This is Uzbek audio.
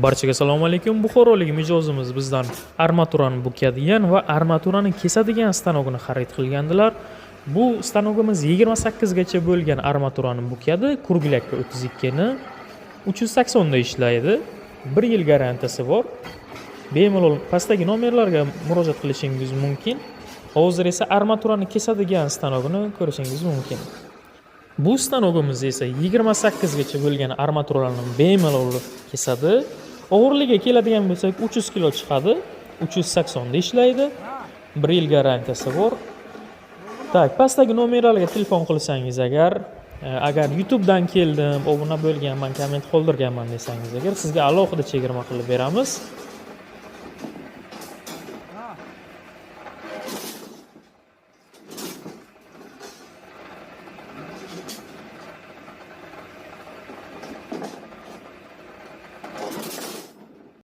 Barchaga assalomu alaykum. Buxorolik mijozimiz bizdan armaturani bukadigan va armaturani kesadigan stanogini xarid qilgandilar. Bu stanogimiz 28 gacha bo'lgan armaturani bukadi. Kurgilakka 32 ni 380 da ishlaydi. 1 yil garantiyasi bor. Bemalol pastdagi nomerlarga murojaat qilishingiz mumkin. Hozir esa armaturani kesadigan stanogini ko'rishingiz mumkin. Bu stanogimiz esa 28 gacha bo'lgan armaturalarni bemalol kesadi. Og'irligiga keladigan bo'lsak 300 kilo chiqadi. 380 da ishlaydi. 1 yil garantiyasi bor. Tak, pastdagi nomerlarga telefon qilsangiz agar YouTube dan keldim, obuna bo'lganman, komment qoldirganman desangiz sizga alohida chegirma qilib beramiz.